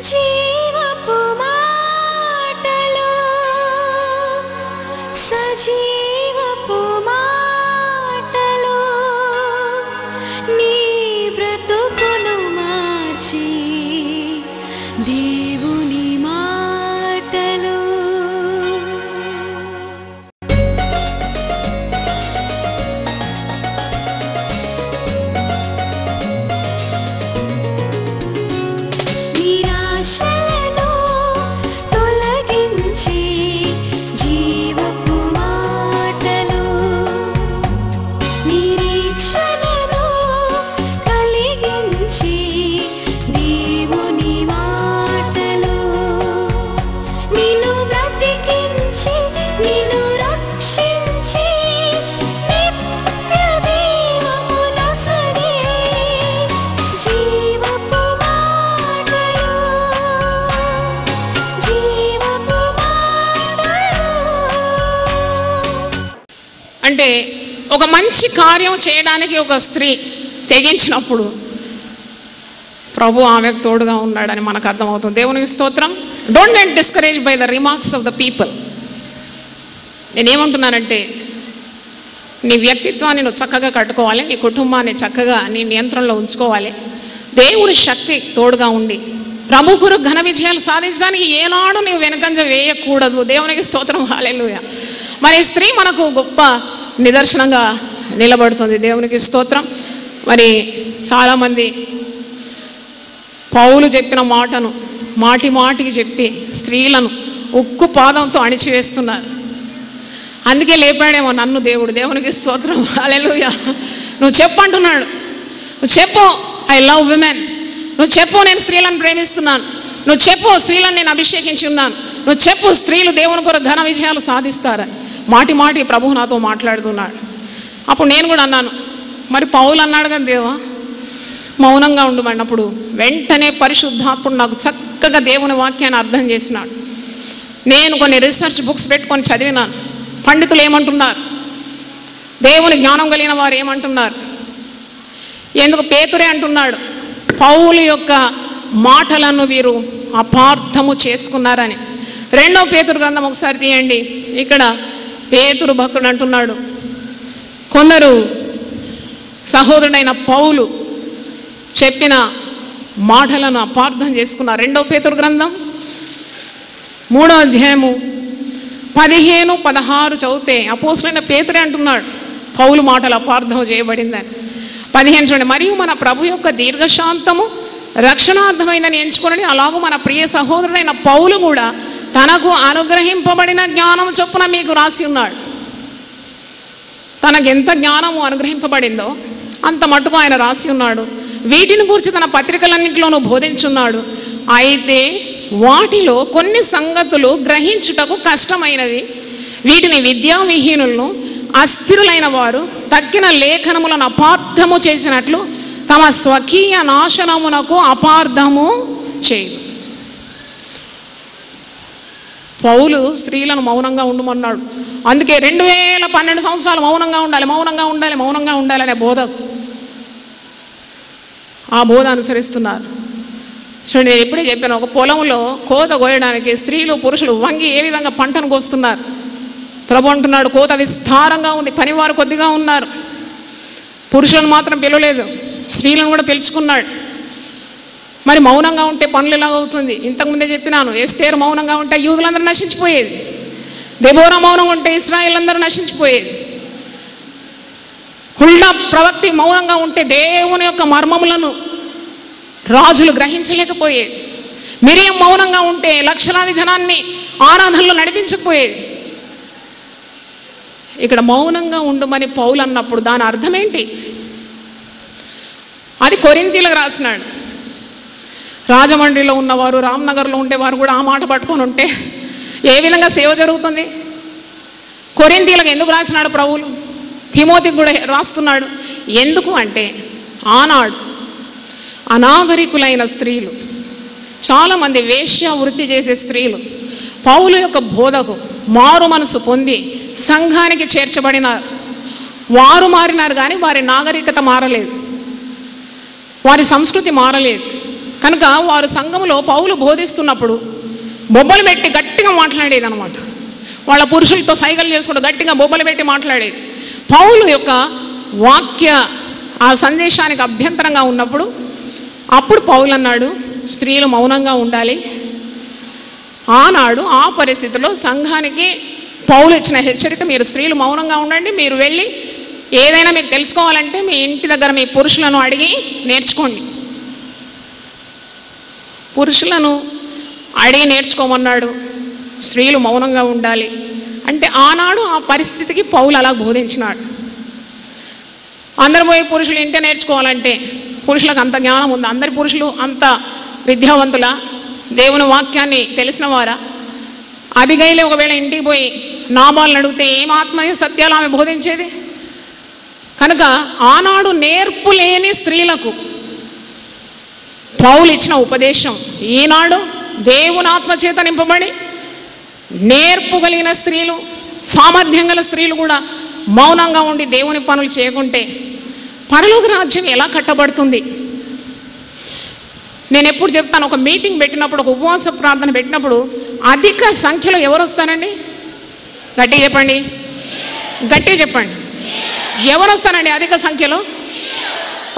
జీవపు మాటలు సజీవపు మాటలు నీ బ్రతుకును మార్చి దేవుని మాటలు. నిరాశలను తొలగించి జీవపు మాటలు నిరీక్షణను కలిగించి దేవుని మాటలు నిన్ను బ్రతికించి నిన్ను రక్షించి నిత్య జీవమునొసగే జీవపు మాటలు జీవపు మాటలు. అంటే ఒక మంచి కార్యం చేయడానికి ఒక స్త్రీ తెగించినప్పుడు ప్రభు ఆమెకు తోడుగా ఉన్నాడని మనకు అర్థమవుతుంది. దేవునికి స్తోత్రం. Don't get discourage by the remarks of the people. నేనేమంటున్నానంటే నీ వ్యక్తిత్వాన్ని నువ్వు చక్కగా కట్టుకోవాలి, నీ కుటుంబాన్ని చక్కగా నీ నియంత్రణలో ఉంచుకోవాలి. దేవుని శక్తి తోడుగా ఉండి ప్రభు కొరకు ఘన విజయాలు సాధించడానికి ఏనాడు నువ్వు వెనకంజ వేయకూడదు. దేవునికి స్తోత్రం. హల్లెలూయా. మరి స్త్రీ మనకు గొప్ప నిదర్శనంగా నిలబడుతుంది. దేవునికి స్తోత్రం. మరి చాలామంది పౌలు చెప్పిన మాటను మాటి మాటికి చెప్పి స్త్రీలను ఉక్కు పాదంతో అణిచివేస్తున్నారు. అందుకే లేపాడేమో నన్ను దేవుడు. దేవునికి స్తోత్రం. హల్లెలూయా. నువ్వు చెప్పు అంటున్నాడు. నువ్వు చెప్పు ఐ లవ్ విమెన్. నువ్వు చెప్పు నేను స్త్రీలను ప్రేమిస్తున్నాను. నువ్వు చెప్పు స్త్రీలను నేను అభిషేకించి ఉన్నాను. నువ్వు చెప్పు స్త్రీలు దేవుని కొరకు ఘన విజయాలు సాధిస్తారని మాటి మాటి ప్రభువు నాతో మాట్లాడుతున్నాడు. అప్పుడు నేను కూడా అన్నాను, మరి పౌలు అన్నాడు కదా దేవా మౌనంగా ఉండమన్నప్పుడు వెంటనే పరిశుద్ధాత్ముడు నాకు చక్కగా దేవుని వాక్యాన్ని అర్థం చేసినాడు. నేను కొన్ని రీసెర్చ్ బుక్స్ పెట్టుకొని చదివినాను. పండితులు ఏమంటున్నారు, దేవుని జ్ఞానం కలిగిన వారు ఏమంటున్నారు, ఎందుకు పేతురే అంటున్నాడు పౌలు యొక్క మాటలను వీరు అపార్థము చేసుకున్నారని. 2వ పేతురు గ్రంథం ఒకసారి తీయండి. ఇక్కడ పేతురు భక్తుడు అంటున్నాడు, కొందరు సహోదరుడైన పౌలు చెప్పిన మాటలను అపార్థం చేసుకున్నారు. 2వ పేతురు గ్రంథం 3వ అధ్యాయము 15, 16 చదివితే అపోస్తలుడైన పేతురే అంటున్నాడు పౌలు మాటలు అపార్థం చేయబడిందని. 15 చూడండి. మరియు మన ప్రభు యొక్క దీర్ఘశాంతము రక్షణార్థమైందని ఎంచుకొని అలాగూ మన ప్రియ సహోదరుడైన పౌలు కూడా తనకు అనుగ్రహింపబడిన జ్ఞానం చొప్పున మీకు రాసి ఉన్నాడు. తనకు ఎంత జ్ఞానము అనుగ్రహింపబడిందో అంత మట్టుకు ఆయన రాసి ఉన్నాడు. వీటిని గురించి తన పత్రికలన్నింటిలోనూ బోధించున్నాడు. అయితే వాటిలో కొన్ని సంగతులు గ్రహించుటకు కష్టమైనవి. వీటిని విద్యావిహీనులను అస్థిరులైన వారు తక్కిన లేఖనములను అపార్థము చేసినట్లు తమ స్వకీయ నాశనమునకు అపార్థము చేయు. పౌలు స్త్రీలను మౌనంగా ఉండమన్నాడు. అందుకే 2012 సంవత్సరాలు మౌనంగా ఉండాలి, మౌనంగా ఉండాలి, మౌనంగా ఉండాలి అనే బోధ, ఆ బోధ అనుసరిస్తున్నారు. చూడండి, నేను ఎప్పుడే చెప్పాను, ఒక పొలంలో కోత కోయడానికి స్త్రీలు పురుషులు వంగి ఏ విధంగా పంటను కోస్తున్నారు. ప్రభు అంటున్నాడు కోత విస్తారంగా ఉంది, పనివారు కొద్దిగా ఉన్నారు. పురుషులను మాత్రం పిలవలేదు, స్త్రీలను కూడా పిలుచుకున్నాడు. మరి మౌనంగా ఉంటే పనులు ఎలాగవుతుంది? ఇంతకుముందే చెప్పినాను, ఎస్తేరు మౌనంగా ఉంటే యూదులందరూ నశించిపోయేది. దెబోరా మౌనంగా ఉంటే ఇశ్రాయేల్ అందరూ నశించిపోయేది. హుల్డా ప్రవక్తి మౌనంగా ఉంటే దేవుని యొక్క మర్మములను రాజులు గ్రహించలేకపోయేది. మిరియం మౌనంగా ఉంటే లక్షలాది జనాన్ని ఆరాధనలో నడిపించకపోయేది. ఇక్కడ మౌనంగా ఉండమని పౌలు అన్నప్పుడు దాని అర్థం ఏంటి? అది కొరింథీయులకు రాసినాడు. రాజమండ్రిలో ఉన్నవారు, రామ్నగర్లో ఉండేవారు కూడా ఆ మాట పట్టుకొని ఉంటే ఏ విధంగా సేవ జరుగుతుంది? కొరింథీయులకు ఎందుకు రాసినాడు ప్రభువులు? తిమోతికి కూడా రాస్తున్నాడు. ఎందుకు అంటే ఆనాడు అనాగరికులైన స్త్రీలు, చాలామంది వేశ్య వృత్తి చేసే స్త్రీలు పౌలు యొక్క బోధకు మారు మనసు పొంది సంఘానికి చేర్చబడినారు. వారు మారినారు కానీ వారి నాగరికత మారలేదు, వారి సంస్కృతి మారలేదు. కనుక వారు సంఘంలో పౌలు బోధిస్తున్నప్పుడు బొబ్బలు పెట్టి గట్టిగా మాట్లాడేది అనమాట. వాళ్ళ పురుషులతో సైగలు చేసుకుంటూ గట్టిగా బొబ్బలు పెట్టి మాట్లాడేది. పౌలు యొక్క వాక్య ఆ సందేశానికి అభ్యంతరంగా ఉన్నప్పుడు అప్పుడు పౌలు అన్నాడు, స్త్రీలు మౌనంగా ఉండాలి. ఆనాడు ఆ పరిస్థితిలో సంఘానికి పౌలు ఇచ్చిన హెచ్చరిక, మీరు స్త్రీలు మౌనంగా ఉండండి, మీరు వెళ్ళి ఏదైనా మీకు తెలుసుకోవాలంటే మీ ఇంటి దగ్గర మీ పురుషులను అడిగి నేర్చుకోండి. పురుషులను అడిగి నేర్చుకోమన్నాడు. స్త్రీలు మౌనంగా ఉండాలి అంటే ఆనాడు ఆ పరిస్థితికి పౌలు అలా బోధించినాడు. అందరు పోయి పురుషులు ఇంటే నేర్చుకోవాలంటే పురుషులకు అంత జ్ఞానం ఉందా? అందరి పురుషులు అంత విద్యావంతుల, దేవుని వాక్యాన్ని తెలిసిన వారా? అబిగైలే ఒకవేళ ఇంటికి పోయి నాబాలను అడిగితే ఏం ఆత్మీయ సత్యాలు ఆమె బోధించేది? కనుక ఆనాడు నేర్పు లేని స్త్రీలకు పౌలు ఇచ్చిన ఉపదేశం ఈనాడు దేవుని ఆత్మచేత నింపబడి నేర్పు కలిగిన స్త్రీలు, సామర్థ్యం గల స్త్రీలు కూడా మౌనంగా ఉండి దేవుని పనులు చేయకుంటే పరలోక రాజ్యం ఎలా కట్టబడుతుంది? నేను ఎప్పుడు చెప్తాను, ఒక మీటింగ్ పెట్టినప్పుడు, ఒక ఉపవాస ప్రార్థన పెట్టినప్పుడు అధిక సంఖ్యలో ఎవరు వస్తారండి? గట్టిగా చెప్పండి, గట్టిగా చెప్పండి. ఎవరు వస్తారండి అధిక సంఖ్యలో?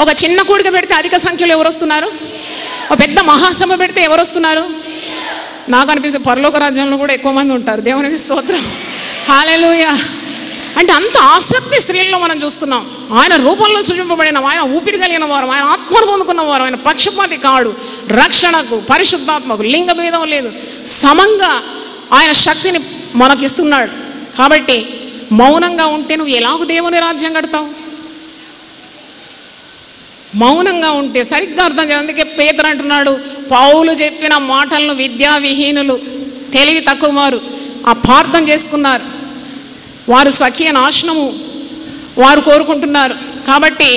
ఒక చిన్న కూడిక పెడితే అధిక సంఖ్యలో ఎవరు వస్తున్నారు? ఒక పెద్ద మహాసభ పెడితే ఎవరు వస్తున్నారు? నాకు అనిపిస్తుంది పరలోక రాజ్యంలో కూడా ఎక్కువ మంది ఉంటారు. దేవునికి స్తోత్రం, హల్లెలూయా. అంటే అంత ఆసక్తి స్త్రీల్లో మనం చూస్తున్నాం. ఆయన రూపంలో సృజింపబడిన, ఆయన ఊపిరి కలిగిన వారు, ఆయన ఆత్మను పొందుకున్న వారు, ఆయన పక్షపాతి కాడు, రక్షణకు పరిశుద్ధాత్మకు లింగ భేదం లేదు, సమంగా ఆయన శక్తిని మనకిస్తున్నాడు. కాబట్టి మౌనంగా ఉంటే నువ్వు ఎలాగో దేవుని రాజ్యం కడతావు? మౌనంగా ఉంటే సరిగ్గా అర్థం చేయాలి. అందుకే పేతురు అంటున్నాడు, పౌలు చెప్పిన మాటలను విద్యా విహీనులు, తెలివి తక్కువ వారు అపార్థం చేసుకున్నారు, వారు స్వకీయ నాశనము వారు కోరుకుంటున్నారు. కాబట్టి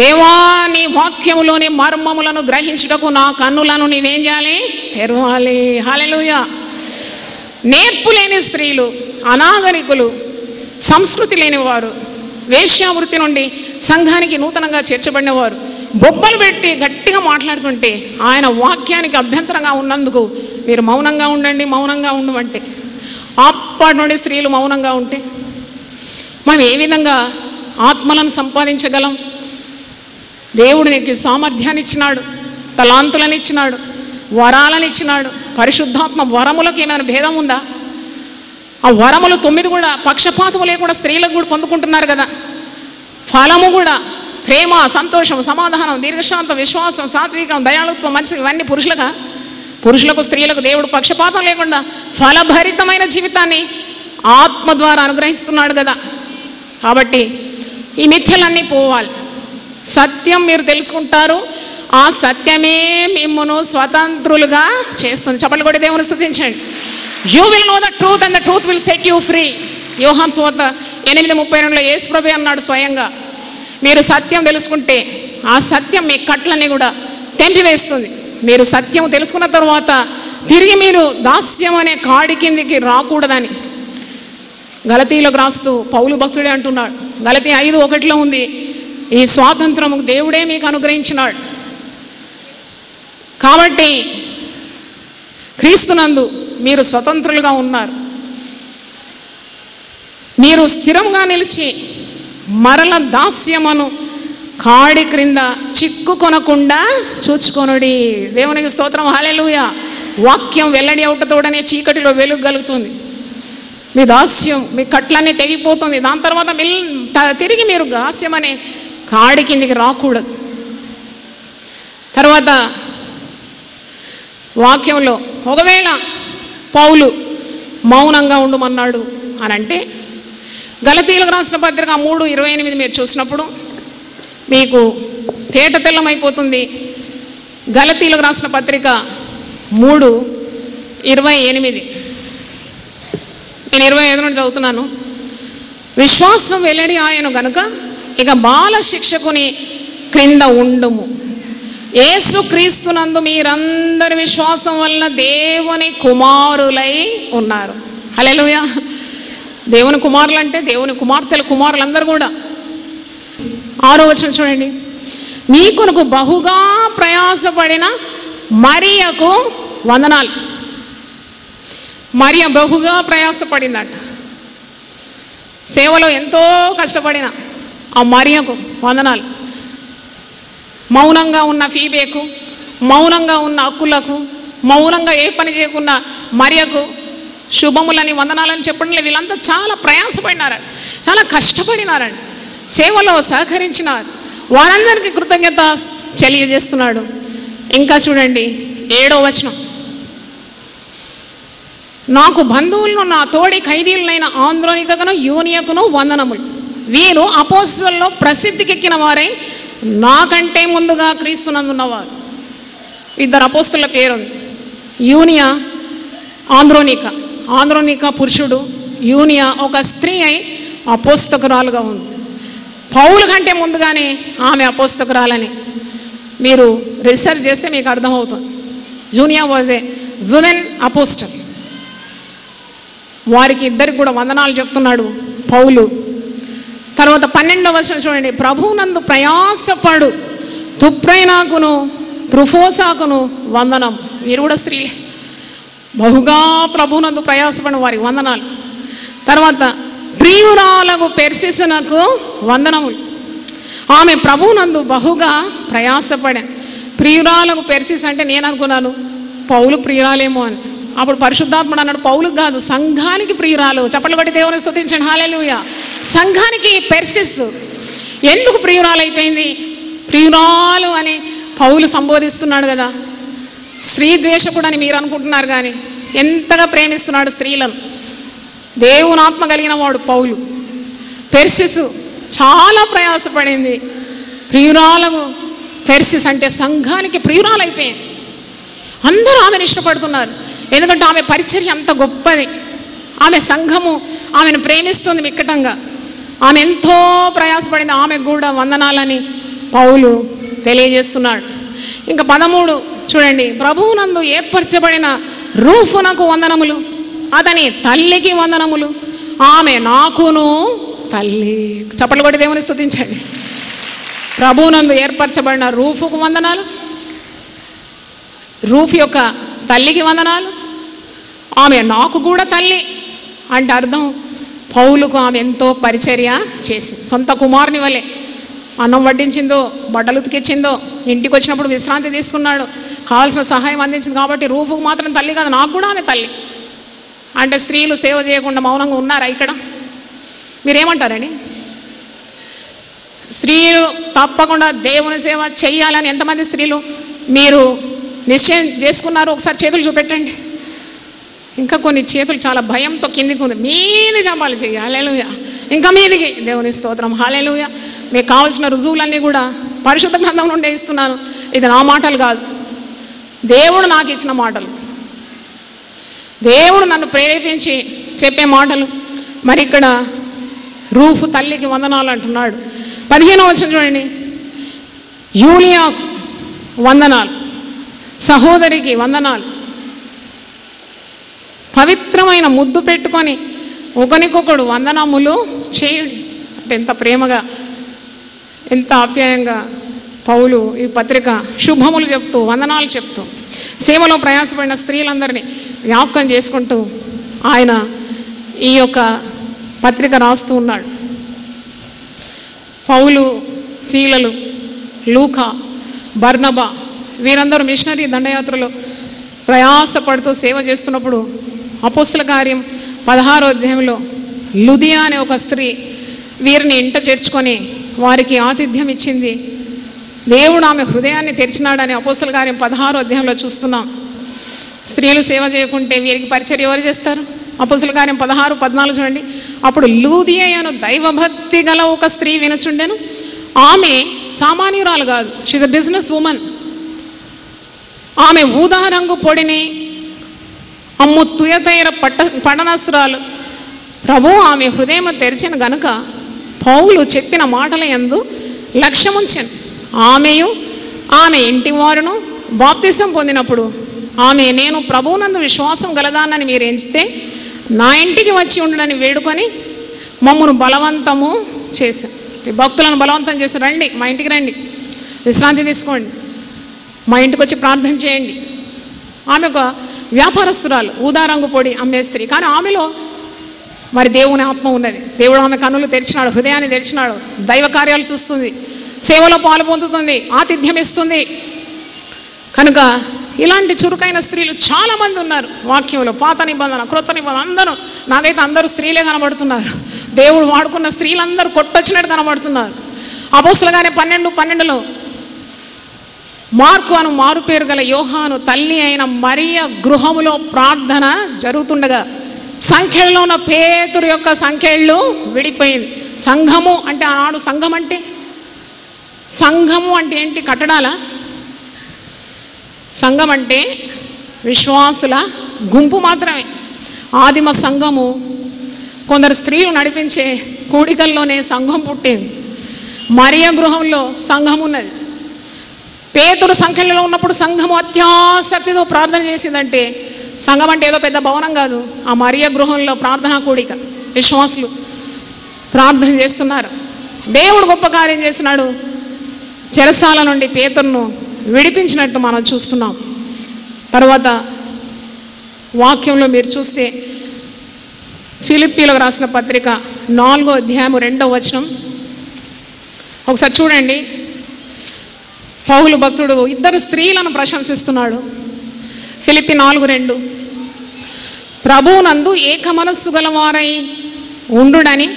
దేవా నీ వాక్యములోని మర్మములను గ్రహించుటకు నా కన్నులను నీవేం చేయాలి? తెరవాలి. హల్లెలూయా. నేర్పు లేని స్త్రీలు, అనాగరికులు, సంస్కృతి లేనివారు, వేశ్యావృత్తి నుండి సంఘానికి నూతనంగా చేర్చబడినవారు బొబ్బలు పెట్టి గట్టిగా మాట్లాడుతుంటే ఆయన వాక్యానికి అభ్యంతరంగా ఉన్నందుకు మీరు మౌనంగా ఉండండి, మౌనంగా ఉండమంటే అప్పటి నుండి స్త్రీలు మౌనంగా ఉంటే మనం ఏ విధంగా ఆత్మలను సంపాదించగలం? దేవుడు నీకు సామర్థ్యాన్ని ఇచ్చినాడు, తలాంతులను ఇచ్చినాడు, వరాలను ఇచ్చినాడు. పరిశుద్ధాత్మ వరములకు ఏమైనా భేదం ఉందా? ఆ వరములు 9 కూడా పక్షపాతము లేకుండా స్త్రీలకు కూడా పొందుకుంటున్నారు కదా. ఫలము కూడా ప్రేమ, సంతోషం, సమాధానం, దీర్ఘశాంతం, విశ్వాసం, సాత్వికం, దయాళుత్వం, మంచి, ఇవన్నీ పురుషులకు స్త్రీలకు దేవుడు పక్షపాతం లేకుండా ఫలభరితమైన జీవితాన్ని ఆత్మ ద్వారా అనుగ్రహిస్తున్నాడు కదా. కాబట్టి ఈ మిథ్యలన్నీ పోవాలి. సత్యం మీరు తెలుసుకుంటారు, ఆ సత్యమే మిమ్మును స్వతంత్రులుగా చేస్తుంది. చప్పట్లు కొట్టి దేవుని స్తుతించండి. You will know the truth and the truth will set you free. యోహాను సువార్త 8:32 యేసు ప్రభువే అన్నాడు స్వయంగా, మీరు సత్యం తెలుసుకుంటే ఆ సత్యం మీ కట్లన్నీ కూడా తెంపివేస్తుంది. మీరు సత్యం తెలుసుకున్న తర్వాత తిరిగి మీరు దాస్యం అనే కాడి కిందికి రాకూడదని గలతీలకు రాస్తూ పౌలు భక్తుడే అంటున్నాడు. గలతీ 5:1 ఉంది, ఈ స్వాతంత్రము దేవుడే మీకు అనుగ్రహించినాడు. కాబట్టి క్రీస్తునందు మీరు స్వతంత్రులుగా ఉన్నారు. మీరు స్థిరంగా నిలిచి మరల దాస్యమును కాడి క్రింద చిక్కుకొనకుండా చూచుకొనుడి. దేవునికి స్తోత్రం, హల్లెలూయా. వాక్యం వెల్లడి అవుటతోడనే చీకటిలో వెలుగు కలుగుతుంది. మీ దాస్యం, మీ కట్లన్నీ తెగిపోతుంది. దాని తర్వాత తిరిగి మీరు దాస్యం అనే కాడి కిందికి రాకూడదు. తర్వాత వాక్యంలో ఒకవేళ పౌలు మౌనంగా ఉండమన్నాడు అని అంటే గలతీయులకు రాసిన పత్రిక 3:28 మీరు చూసినప్పుడు మీకు తేట తెల్లమైపోతుంది. గలతీయులకు రాసిన పత్రిక 3:28 నేను 25 నుండి చదువుతున్నాను. విశ్వాసం వెల్లడి ఆయను గనుక ఇక బాల శిక్షకుని క్రింద ఉండుము. యేసు క్రీస్తునందు మీరందరి విశ్వాసం వలన దేవుని కుమారులై ఉన్నారు. హల్లెలూయా. దేవుని కుమారులు అంటే దేవుని కుమార్తెల కుమారులందరూ కూడా. 6వ వచనం చూడండి, మీ కొరకు బహుగా ప్రయాసపడిన మరియకు వందనాలు. మరియ బహుగా ప్రయాసపడిందట. సేవలో ఎంతో కష్టపడిన ఆ మరియకు వందనాలు. మౌనంగా ఉన్న ఫీబేకు, మౌనంగా ఉన్న అక్కులకు, మౌనంగా ఏ పని చేయకుండా మరియకు శుభములని వందనాలని చెప్పడంలో వీళ్ళంతా చాలా ప్రయాసపడినారండి, చాలా కష్టపడినారండి, సేవలో సహకరించినారు. వారందరికీ కృతజ్ఞత తెలియజేస్తున్నాడు. ఇంకా చూడండి 7వ వచనం, నాకు బంధువులను నా తోడి ఖైదీలైన ఆంద్రోనికను యూనియకును వందనములు. వీరు అపోస్తలుల్లో ప్రసిద్ధికెక్కిన వారై నాకంటే ముందుగా క్రీస్తునందున్నవారు. 2 అపోస్తలుల పేరుంది, యూనియా, ఆంద్రోనిక. ఆంద్రోనిక పురుషుడు, యూనియా ఒక స్త్రీ అయి అపోస్తకురాలుగా ఉంది. పౌలు కంటే ముందుగానే ఆమె అపోస్తకురాలని మీరు రీసెర్చ్ చేస్తే మీకు అర్థమవుతుంది. జూనియా వాజ్ ఏ విమెన్ అపోస్టల్. వారికి ఇద్దరికి కూడా వందనాలు చెప్తున్నాడు పౌలు. తర్వాత 12వ వచనం చూడండి, ప్రభువునందు ప్రయాసపడు తుప్రైనాకును త్రుఫోసాకును వందనం. వీరు కూడా స్త్రీలే, బహుగా ప్రభువునందు ప్రయాసపడిన వారికి వందనాలు. తర్వాత ప్రియురాలకు పెర్సిసునకు వందనములు. ఆమె ప్రభువునందు బహుగా ప్రయాసపడా. ప్రియురాలకు పెర్సిస్ అంటే నేను అనుకున్నాను పౌలు ప్రియురాలేమో అని. అప్పుడు పరిశుద్ధాత్ముడు అన్నాడు పౌలుకు కాదు, సంఘానికి ప్రియురాలు. చప్పట్లు కొట్టి దేవుని స్తుతించండి, హల్లెలూయా. సంఘానికి పెర్సిస్. ఎందుకు ప్రియురాలు అయిపోయింది? ప్రియురాలు అని పౌలు సంబోధిస్తున్నాడు కదా. స్త్రీ ద్వేషకుడు అని మీరు అనుకుంటున్నారు, కానీ ఎంతగా ప్రేమిస్తున్నాడు స్త్రీలను. దేవుని ఆత్మ కలిగిన వాడు పౌలు. పెర్సిస్ చాలా ప్రయాసపడింది. ప్రియురాలకు పెర్సిస్ అంటే సంఘానికి ప్రియురాలు అయిపోయింది. అందరూ ఆమెను ఇష్టపడుతున్నారు, ఎందుకంటే ఆమె పరిచర్య అంత గొప్పది. ఆమె సంఘము ఆమెను ప్రేమిస్తుంది మిక్కటంగా. ఆమె ఎంతో ప్రయాసపడింది, ఆమెకు కూడా వందనాలని పౌలు తెలియజేస్తున్నాడు. ఇంకా 13 చూడండి, ప్రభువునందు ఏర్పరచబడిన రూఫునకు వందనములు, అతని తల్లికి వందనములు. ఆమె నాకును తల్లి. చప్పట్లు కొట్టి దేవుని స్తుతించండి. ప్రభువునందు ఏర్పరచబడిన రూఫుకు వందనాలు, రూఫ్ యొక్క తల్లికి వందనాలు. ఆమె నాకు కూడా తల్లి అంటే అర్థం పౌలుకు ఆమె ఎంతో పరిచర్య చేసి, సొంత కుమారుని వలె అన్నం వడ్డించిందో, బట్టలు ఉతికిచ్చిందో, ఇంటికి వచ్చినప్పుడు విశ్రాంతి తీసుకున్నాడు, కావాల్సిన సహాయం అందించింది. కాబట్టి రూఫుకు మాత్రం తల్లి కాదు, నాకు కూడా ఆమె తల్లి. అంటే స్త్రీలు సేవ చేయకుండా మౌనంగా ఉన్నారా ఇక్కడ? మీరేమంటారండి? స్త్రీలు తప్పకుండా దేవుని సేవ చెయ్యాలని ఎంతమంది స్త్రీలు మీరు నిశ్చయం చేసుకున్నారు? ఒకసారి చేతులు చూపెట్టండి. ఇంకా కొన్ని చేతులు చాలా భయంతో కిందికి ఉంది. మీది జపాలు చెయ్యి, హల్లెలూయా. ఇంకా మీదికి దేవుని స్తోత్రం, హల్లెలూయా. మీకు కావాల్సిన రుజువులన్నీ కూడా పరిశుద్ధ గ్రంథం నుండి ఇస్తున్నాను. ఇది నా మాటలు కాదు, దేవుడు నాకు ఇచ్చిన మాటలు, దేవుడు నన్ను ప్రేరేపించి చెప్పే మాటలు. మరి ఇక్కడ రూఫు తల్లికి వందనాలు అంటున్నాడు. 15వ వచనం చూడండి, యూలియాకు వందనాలు, సహోదరికి వందనాలు. పవిత్రమైన ముద్దు పెట్టుకొని ఒకరికొకడు వందనములు చేయుడి. అంటే ఎంత ప్రేమగా, ఎంత ఆప్యాయంగా పౌలు ఈ పత్రిక శుభములు చెప్తూ, వందనాలు చెప్తూ, సేవలో ప్రయాసపడిన స్త్రీలందరినీ జ్ఞాపకం చేసుకుంటూ ఆయన ఈ యొక్క పత్రిక రాస్తూ ఉన్నాడు. పౌలు, శీలలు, లూకా, బర్నబా వీరందరూ మిషనరీ దండయాత్రలో ప్రయాసపడుతూ సేవ చేస్తున్నప్పుడు అపోస్తల కార్యం 16వ అధ్యాయంలో లుదియా అనే ఒక స్త్రీ వీరిని ఇంట చేర్చుకొని వారికి ఆతిథ్యం ఇచ్చింది. దేవుడు ఆమె హృదయాన్ని తెరిచినాడని అపోస్తల కార్యం 16వ అధ్యాయంలో చూస్తున్నాం. స్త్రీలు సేవ చేయకుంటే వీరికి పరిచర్య ఎవరు చేస్తారు? అపోస్తల కార్యం 16:14 చూడండి. అప్పుడు లూదియా అను దైవభక్తి గల ఒక స్త్రీ వినుచుండెను. ఆమె సామాన్యురాలు కాదు, షీఈ్ ఎ బిజినెస్ ఉమెన్. ఆమె ఊదా రంగు పొడిని అమ్ము తుయతైర పట్టణస్త్రాలు. ప్రభు ఆమె హృదయం తెరిచిన గనుక పౌలు చెప్పిన మాటల యందు లక్ష్యముంచెను. ఆమెయు ఆమె ఇంటి వారును బాప్తిసం పొందినప్పుడు ఆమె, నేను ప్రభువునందు విశ్వాసం గలదానని మీరు ఎంచితే నా ఇంటికి వచ్చి ఉండడని వేడుకొని మమ్మను బలవంతము చేశాను. భక్తులను బలవంతం చేసి, రండి మా ఇంటికి రండి, విశ్రాంతి తీసుకోండి. మా ఇంటికి వచ్చి ప్రార్థన చేయండి. ఆమె ఒక వ్యాపారస్తురాలు, ఊదా రంగు పొడి అమ్మే స్త్రీ. కానీ ఆమెలో మరి దేవుని ఆత్మ ఉన్నది. దేవుడు ఆమె కన్నులు తెరిచినాడు, హృదయాన్ని తెరిచినాడు. దైవ కార్యాలు చూస్తుంది, సేవలో పాలు పొందుతుంది, ఆతిథ్యం ఇస్తుంది. కనుక ఇలాంటి చురుకైన స్త్రీలు చాలామంది ఉన్నారు వాక్యంలో. పాత నిబంధన, క్రొత్త నిబంధన అందరూ, నాకైతే అందరూ స్త్రీలే కనబడుతున్నారు. దేవుడు వాడుకున్న స్త్రీలందరూ కొట్టొచ్చినట్టు కనబడుతున్నారు. అపోస్తలుగానే 12:12 మార్కు అను మారు పేరు గల యోహాను తల్లి అయిన మరియ గృహములో ప్రార్థన జరుగుతుండగా సంఖ్యల్లో ఉన్న పేతురు యొక్క సంఖ్యలు విడిపోయింది. సంఘము అంటే ఆనాడు సంఘము అంటే ఏంటి? కట్టడాల. సంఘం అంటే విశ్వాసుల గుంపు మాత్రమే. ఆదిమ సంఘము కొందరు స్త్రీలు నడిపించే కూడికల్లోనే సంఘం పుట్టింది. మరియ గృహంలో సంఘం ఉన్నది. పేతురు సంఖ్యలో ఉన్నప్పుడు సంఘము అత్యాసక్తితో ప్రార్థన చేసిందంటే, సంఘం అంటే ఏదో పెద్ద భవనం కాదు. ఆ మరియ గృహంలో ప్రార్థనా కూడిక, విశ్వాసులు ప్రార్థన చేస్తున్నారు. దేవుడు గొప్ప కార్యం చేస్తున్నాడు. చెరసాల నుండి పేతురును విడిపించినట్టు మనం చూస్తున్నాం. తర్వాత వాక్యంలో మీరు చూస్తే ఫిలిప్పీలకు రాసిన పత్రిక 4వ అధ్యాయం 2వ వచనం ఒకసారి చూడండి. పౌలు భక్తుడు ఇద్దరు స్త్రీలను ప్రశంసిస్తున్నాడు. ఫిలిప్పి 4:2 ప్రభువునందు ఏక మనస్సు గలవారై ఉండుడని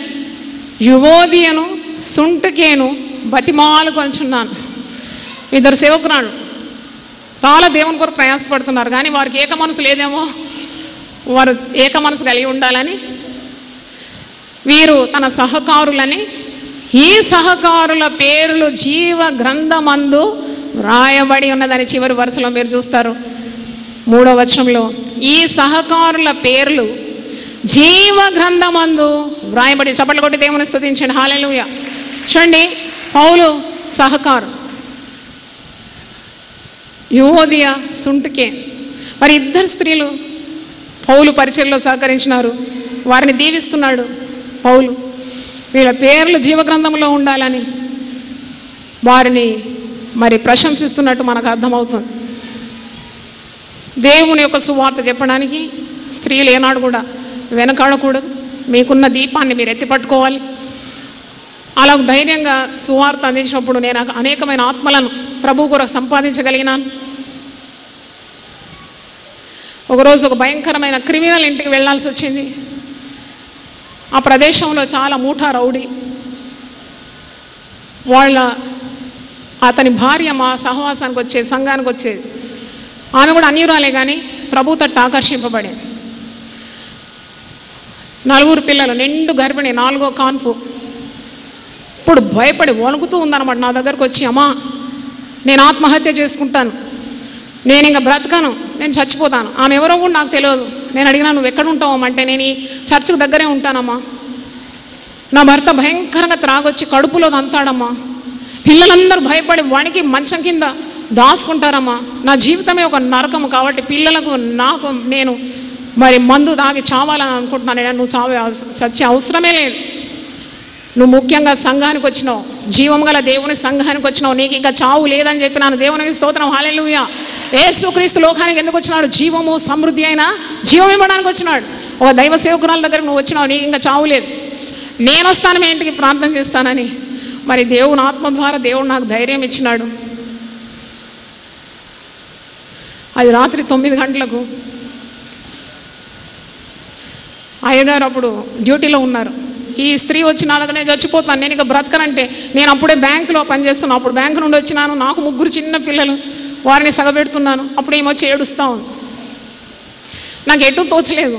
యువోదియను సుంటుకేను బతిమాలు కొంచున్నాను. ఇద్దరు సేవకురాలు చాలా దేవుని కొరకు ప్రయాసపడుతున్నారు. కానీ వారికి ఏక మనసు లేదేమో, వారు ఏక మనసు కలిగి ఉండాలని వీరు తన సహకారులని, ఈ సహకారుల పేర్లు జీవ గ్రంథమందు రాయబడి ఉన్నదని చివరి వరుసలో మీరు చూస్తారు. 3వ వచనంలో ఈ సహకారుల పేర్లు జీవ గ్రంథమందు వ్రాయబడి. చప్పట్లు కొట్టి దేవుని స్తుతించండి. హల్లెలూయా. చూడండి, పౌలు సహకారు, యువోదియా, సుంటుకే, మరి ఇద్దరు స్త్రీలు పౌలు పరిచర్యలో సహకరించినారు. వారిని దీవిస్తున్నాడు పౌలు. వీళ్ళ పేర్లు జీవగ్రంథంలో ఉండాలని వారిని మరి ప్రశంసిస్తున్నట్టు మనకు అర్థమవుతుంది. దేవుని యొక్క సువార్త చెప్పడానికి స్త్రీలు ఏనాడు కూడా వెనకాడకూడదు. మీకున్న దీపాన్ని మీరు ఎత్తిపట్టుకోవాలి. అలా ధైర్యంగా సువార్త అందించినప్పుడు నేను అనేకమైన ఆత్మలను ప్రభు కొరకు సంపాదించగలిగినాను. ఒకరోజు ఒక భయంకరమైన క్రిమినల్ ఇంటికి వెళ్ళాల్సి వచ్చింది. ఆ ప్రదేశంలో చాలా మూఠా రౌడీ. అతని భార్య మా సహవాసానికి వచ్చేది, సంఘానికి వచ్చేది. ఆమె కూడా అన్యురాలే కానీ ప్రభు తట్టు ఆకర్షింపబడేది. 4 పిల్లలు, నిండు గర్భిణి, 4వ కాన్పు. ఇప్పుడు భయపడి వణుకుతూ ఉందన్నమాట. నా దగ్గరకు వచ్చి, అమ్మా నేను ఆత్మహత్య చేసుకుంటాను, నేను ఇంకా బ్రతకను, నేను చచ్చిపోతాను. ఆమె ఎవరో కూడా నాకు తెలియదు. నేను అడిగినా నువ్వు ఎక్కడ ఉంటావమ్మా అంటే, నేను ఈ చర్చికి దగ్గరే ఉంటానమ్మా. నా భర్త భయంకరంగా త్రాగొచ్చి కడుపులో దంతాడమ్మా. పిల్లలందరూ భయపడి వణికి మంచం కింద దాచుకుంటారమ్మా. నా జీవితమే ఒక నరకము కాబట్టి పిల్లలకు నాకు నేను మరి మందు తాగి చావాలని అనుకుంటున్నాను. నువ్వు చచ్చే అవసరమే లేదు. నువ్వు ముఖ్యంగా సంఘానికి వచ్చినావు, జీవం గల దేవుని సంఘానికి వచ్చినావు, నీకు ఇంకా చావు లేదని చెప్పినాను. దేవునికి స్తోత్రం. హల్లెలూయా. యేసుక్రీస్తు లోకానికి ఎందుకు వచ్చినాడు? జీవము సమృద్ధి అయిన జీవం ఇవ్వడానికి వచ్చినాడు. ఒక దైవ సేవకురాల దగ్గరకు నువ్వు వచ్చినావు, నీకు ఇంకా చావు లేదు. నేను వస్తాను మీ ఇంటికి ప్రార్థన చేస్తానని మరి దేవుని ఆత్మ ద్వారా దేవుడు నాకు ధైర్యం ఇచ్చినాడు. అది రాత్రి 9 గంటలకు అయ్యగారు అప్పుడు డ్యూటీలో ఉన్నారు. ఈ స్త్రీ వచ్చి నా దగ్గర నేను చచ్చిపోతాను, నేను ఇక బ్రతకనంటే, నేను అప్పుడే బ్యాంకులో పనిచేస్తున్నాను. అప్పుడు బ్యాంకు నుండి వచ్చినాను, నాకు 3 చిన్న పిల్లలు, వారిని సగబెడుతున్నాను. అప్పుడు ఏమొచ్చి ఏడుస్తూ ఉంది. నాకు ఎటు తోచలేదు.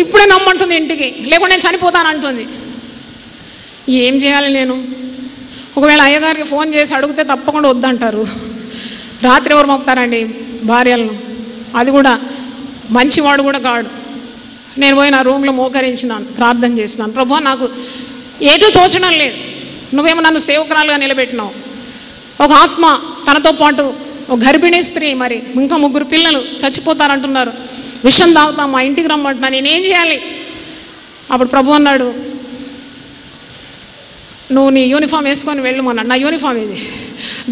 ఇప్పుడే నమ్మంటుంది ఇంటికి, లేకుంటే నేను చనిపోతాను అంటుంది. ఏం చేయాలి నేను? ఒకవేళ అయ్యగారికి ఫోన్ చేసి అడిగితే తప్పకుండా వద్దంటారు. రాత్రి ఎవరు పంపుతారండి భార్యలను? అది కూడా మంచివాడు కూడా కాడు. నేను పోయి నా రూమ్లో మోకరించినాను, ప్రార్థన చేసినాను. ప్రభు నాకు ఏటూ తోచడం లేదు, నువ్వేమో నన్ను సేవకురాలుగా నిలబెట్టినావు. ఒక ఆత్మ తనతో పాటు ఒక గర్భిణీ స్త్రీ, మరి ఇంకా 3 పిల్లలు చచ్చిపోతారంటున్నారు. విషం తాగుతాం, మా ఇంటికి రమ్మంటున్నా, నేనేం చేయాలి? అప్పుడు ప్రభు అన్నాడు, నువ్వు నీ యూనిఫామ్ వేసుకొని వెళ్ళమన్నాడు. నా యూనిఫామ్ ఇది.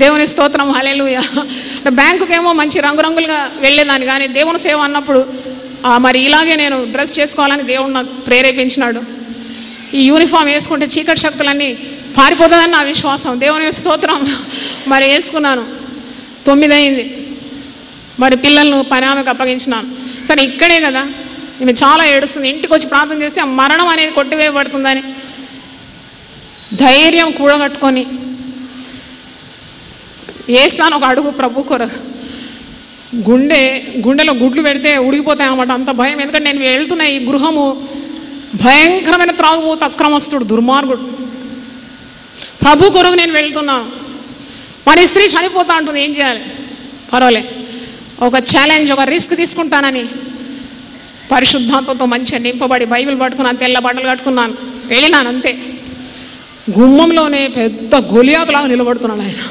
దేవుని స్తోత్రం, హల్లెలూయా. బ్యాంకుకేమో మంచి రంగురంగులుగా వెళ్ళేదాన్ని, కానీ దేవుని సేవ అన్నప్పుడు మరి ఇలాగే నేను డ్రెస్ చేసుకోవాలని దేవుడు నాకు ప్రేరేపించినాడు. ఈ యూనిఫామ్ వేసుకుంటే చీకటి శక్తులన్నీ పారిపోతుందని నా విశ్వాసం. దేవుని స్తోత్రం. మరి వేసుకున్నాను. 9 అయింది. మరి పిల్లలను పని ఆమెకు అప్పగించినాను. సరే ఇక్కడే కదా, ఈమె చాలా ఏడుస్తుంది. ఇంటికి వచ్చి ప్రార్థన చేస్తే ఆ మరణం అనేది కొట్టివేయబడుతుందని ధైర్యం కూడగట్టుకొని వేస్తాను ఒక అడుగు ప్రభు కొరకు. గుండెలో గుడ్లు పెడితే ఉడిగిపోతాయి అన్నమాట, అంత భయం. ఎందుకంటే నేను వెళ్తున్న ఈ గృహము భయంకరమైన త్రాగుబోతు, అక్రమస్తుడు, దుర్మార్గుడు. ప్రభు కొరకు నేను వెళ్తున్నాను. మరి స్త్రీ చనిపోతా అంటుంది, ఏం చేయాలి? పర్వాలే, ఒక ఛాలెంజ్, ఒక రిస్క్ తీసుకుంటానని పరిశుద్ధాత్మతో మంచిగా నింపబడి బైబిల్ పట్టుకున్నాను, తెల్ల బట్టలు కట్టుకున్నాను, వెళ్ళినాను. అంతే, గుమ్మంలోనే పెద్ద గొలియాతులాగా నిలబడుతున్నాడు ఆయన.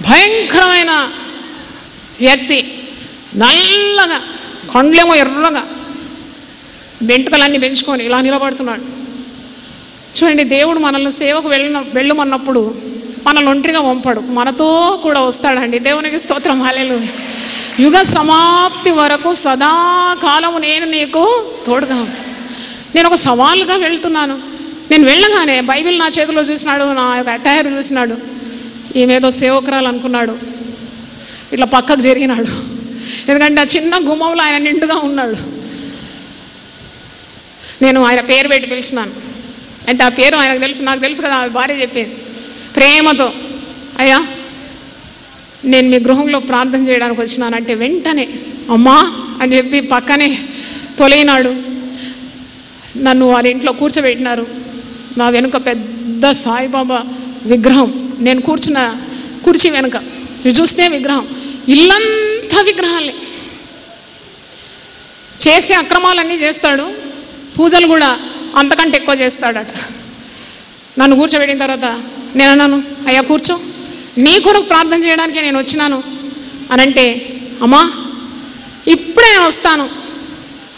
భయంకరమైన వ్యక్తి, నల్లగా, కండ్లేమో ఎర్రగా, వెంట్రుకలన్నీ పెంచుకొని ఇలా నిలబడుతున్నాడు. చూడండి, దేవుడు మనల్ని సేవకు వెళ్ళమన్నప్పుడు మనల్ని ఒంటరిగా పంపడు, మనతో కూడా వస్తాడండి. దేవునికి స్తోత్రం, హల్లెలూయా. యుగ సమాప్తి వరకు సదాకాలము నేను నీకు తోడుగా. నేను ఒక సవాలుగా వెళ్తున్నాను. నేను వెళ్ళగానే బైబిల్ నా చేతిలో చూసినాడు, నా యొక్క అటైర్ చూసినాడు. ఈమెదో సేవకురాలు అనుకున్నాడు, ఇట్లా పక్కకు జరిగినాడు. ఎందుకంటే ఆ చిన్న గుమ్మంలో ఆయన నిండుగా ఉన్నాడు. నేను ఆయన పేరు పెట్టి పిలిచినాను. అంటే ఆ పేరు ఆయనకు తెలుసు, నాకు తెలుసు కదా. ఆమె భార్య చెప్పింది ప్రేమతో, అయ్యా నేను మీ గృహంలో ప్రార్థన చేయడానికి వచ్చినానంటే వెంటనే అమ్మా అని చెప్పి పక్కనే తొలగినాడు. నన్ను వారి ఇంట్లో కూర్చోబెట్టినారు. నా వెనుక పెద్ద సాయిబాబా విగ్రహం, నేను కూర్చున్న కుర్చీ వెనుక చూస్తే విగ్రహం, ఇల్లంతా విగ్రహాలే. చేసే అక్రమాలన్నీ చేస్తాడు, పూజలు కూడా అంతకంటే ఎక్కువ చేస్తాడట. నన్ను కూర్చోబెట్టిన తర్వాత నేను అన్నాను, అయ్యా కూర్చో, నీ కొరకు ప్రార్థన చేయడానికి నేను వచ్చినాను అని అంటే, అమ్మా ఇప్పుడే నేను వస్తాను,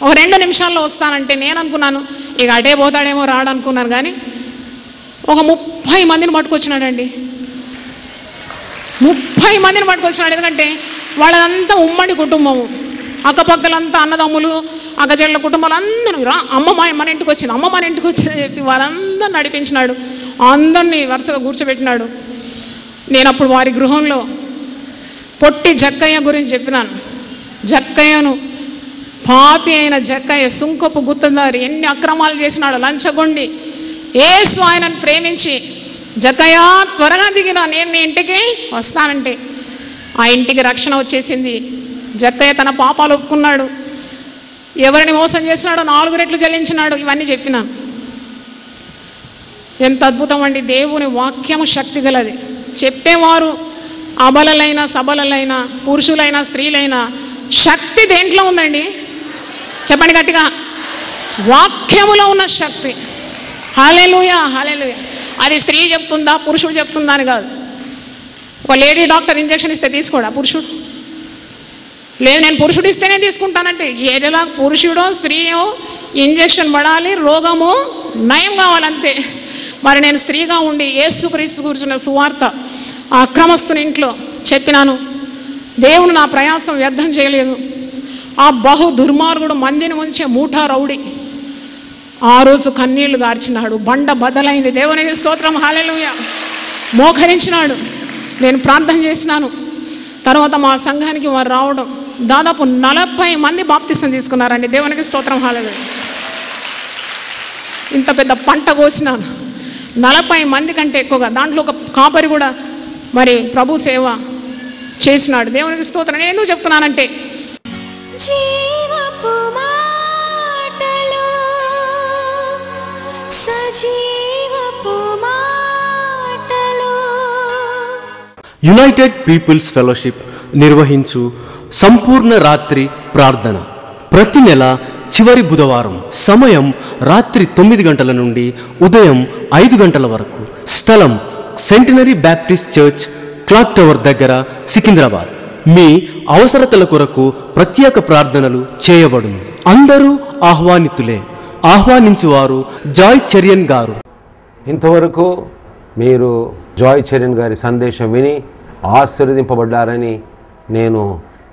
ఒక 2 నిమిషాల్లో వస్తానంటే నేను అనుకున్నాను ఇక అటే పోతాడేమో రాడనుకున్నాను. కానీ ఒక 30 మందిని పట్టుకొచ్చినాడండి. 30 మందిని పట్టుకొచ్చినాడు. ఎందుకంటే వాళ్ళదంతా ఉమ్మడి కుటుంబము, అక్కపక్కలంతా అన్నదమ్ములు, అక్కచెళ్ళ కుటుంబాలు అందరూ అమ్మ మన ఇంటికి వచ్చింది, అమ్మ మన ఇంటికి వచ్చిందని చెప్పి వారందరూ నడిపించినాడు. అందరినీ వరుసగా కూర్చోబెట్టినాడు. నేను అప్పుడు వారి గృహంలో పొట్టి జక్కయ్య గురించి చెప్పినాను. జక్కయ్యను, పాపి అయిన జక్కయ్య, సుంకపు గుత్తదారి, ఎన్ని అక్రమాలు చేసినాడు, లంచగొండి. యేసు ఆయనను ప్రేమించి, జక్కయ్య త్వరగా దిగినా, నేను నీ ఇంటికి వస్తానంటే ఆ ఇంటికి రక్షణ వచ్చేసింది. జక్కయ్య తన పాపాలు ఒప్పుకున్నాడు, ఎవరిని మోసం చేసినాడో 4 రెట్లు చెల్లించినాడు. ఇవన్నీ చెప్పినాను. ఎంత అద్భుతం అండి! దేవుని వాక్యము శక్తి గలది. చెప్పేవారు అబలలైన సబలలైన పురుషులైన స్త్రీలైన శక్తి దేంట్లో ఉందండి? చెప్పండి గట్టిగా. వాక్యములో ఉన్న శక్తి. హల్లెలూయా, హల్లెలూయా. అది స్త్రీ చెప్తుందా పురుషుడు చెప్తుందా అని కాదు. ఒక లేడీ డాక్టర్ ఇంజెక్షన్ ఇస్తే తీసుకోడా పురుషుడు? లేదు, నేను పురుషుడు ఇస్తేనే తీసుకుంటానంటే ఏదైనా పురుషుడో స్త్రీయో ఇంజెక్షన్ పడాలి, రోగము నయం కావాలంతే. మరి నేను స్త్రీగా ఉండి యేసుక్రీస్తు కూర్చున్న సువార్త ఆ అక్రమస్తుని ఇంట్లో చెప్పినాను. దేవుడు నా ప్రయాసం వ్యర్థం చేయలేదు. ఆ బహు దుర్మార్గుడు మందిని ముంచే మూఠా రౌడీ ఆ రోజు కన్నీళ్లు గార్చినాడు, బండ బదలైంది. దేవునికి స్తోత్రం, హల్లెలూయా. మోకరించినాడు. నేను ప్రార్థన చేసినాను. తర్వాత మా సంఘానికి వారు రావడం, దాదాపు 40 మంది బాప్తిసం తీసుకున్నారండి. దేవునికి స్తోత్రం, హల్లెలూయా. ఇంత పెద్ద పంట కోసినాను, 40 మంది కంటే ఎక్కువగా. దాంట్లో ఒక కాపరి కూడా మరి ప్రభు సేవ చేసినాడు. దేవునికి స్తోత్రం. నేను ఎందుకు చెప్తున్నానంటే, జీవపు మాటలు, సజీవపు మాటలు. యునైటెడ్ పీపుల్స్ ఫెలోషిప్ నిర్వహించు సంపూర్ణ రాత్రి ప్రార్థన ప్రతి నెల చివరి బుధవారం. సమయం రాత్రి 9 గంటల నుండి ఉదయం 5 గంటల వరకు. స్థలం centenary Baptist church, clock tower దగ్గర, సికింద్రాబాద్. మీ అవసరతల కొరకు ప్రత్యేక ప్రార్థనలు చేయబడును. అందరూ ఆహ్వానితులే. ఆహ్వానించువారు జాయ్ చెరియన్ గారు. ఇంతవరకు మీరు జాయ్ చరణ్ గారి సందేశం విని ఆశీర్వదింపబడ్డారని నేను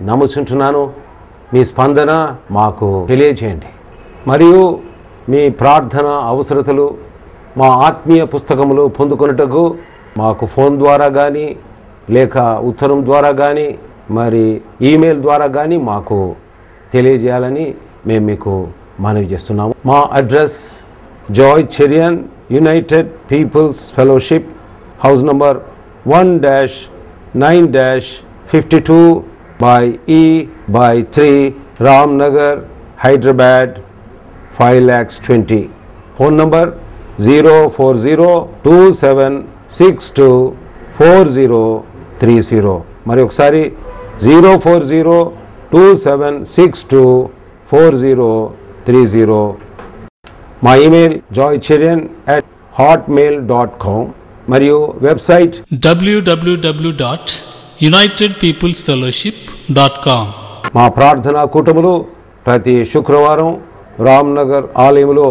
నమ్ముచుంటున్నాను. మీ స్పందన మాకు తెలియజేయండి. మరియు మీ ప్రార్థన అవసరతలు మా ఆత్మీయ పుస్తకములు పొందుకొనుటకు మాకు ఫోన్ ద్వారా కానీ లేక ఉత్తరం ద్వారా కానీ మరి ఈమెయిల్ ద్వారా కానీ మాకు తెలియజేయాలని మేము మీకు మనవి చేస్తున్నాము. మా address Joy Cherian United Peoples Fellowship, house number 1-9-52 by E/3 Ramnagar, Hyderabad 5,20,000. Phone number 04027624030. మరి ఒకసారి 04027624030. మా ఈమెయిల్ joycherian@hotmail.com మరియు వెబ్సైట్ www.unitedpeoplesfellowship.com. మా ప్రార్థనా కూటములు ప్రతి శుక్రవారం రామ్నగర్ ఆలయంలో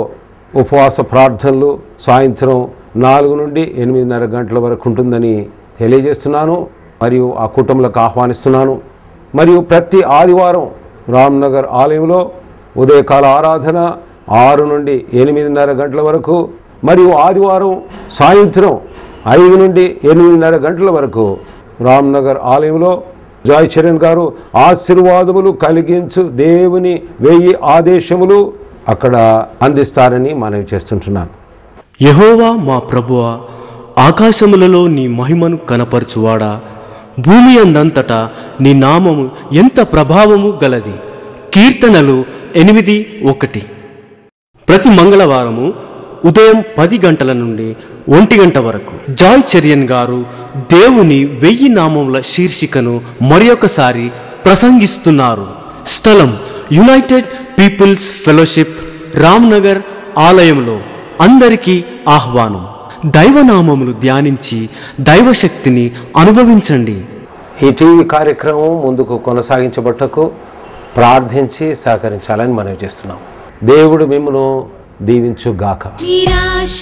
ఉపవాస ప్రార్థనలు సాయంత్రం 4 నుండి 8:30 గంటల వరకు ఉంటుందని తెలియజేస్తున్నాను మరియు ఆ కూటములకు ఆహ్వానిస్తున్నాను. మరియు ప్రతి ఆదివారం రామ్నగర్ ఆలయంలో ఉదయకాల ఆరాధన 6 నుండి 8:30 గంటల వరకు మరియు ఆదివారం సాయంత్రం 5 నుండి 8:30 గంటల వరకు రామ్నగర్ ఆలయంలో జాయ్ చరణ్ గారు ఆశీర్వాదములు కలిగించు దేవుని 1000 ఆదేశములు అక్కడ అందిస్తారని మనవి చేస్తుంటున్నాను. యెహోవా మా ప్రభువా, ఆకాశములలో నీ మహిమను కనపరచువాడా, భూమి అందంతటా నీ నామము ఎంత ప్రభావము గలది. కీర్తనలు 8:1. ప్రతి మంగళవారము ఉదయం 10 గంటల నుండి 1 గంట వరకు జాయ్ చరియన్ గారు దేవుని 1000 నామముల శీర్షికను మరొకసారి ప్రసంగిస్తున్నారు. స్థలం యునైటెడ్ పీపుల్స్ ఫెలోషిప్, రామ్నగర్ ఆలయంలో. అందరికీ ఆహ్వానం. దైవనామములు ధ్యానించి దైవశక్తిని అనుభవించండి. ఈ టీవీ కార్యక్రమం ముందుకు కొనసాగించబట్టకు ప్రార్థించి సహకరించాలని మనవి చేస్తున్నాం. దేవుడు మిమ్మల్ని దీవించుగాక. నిరాశ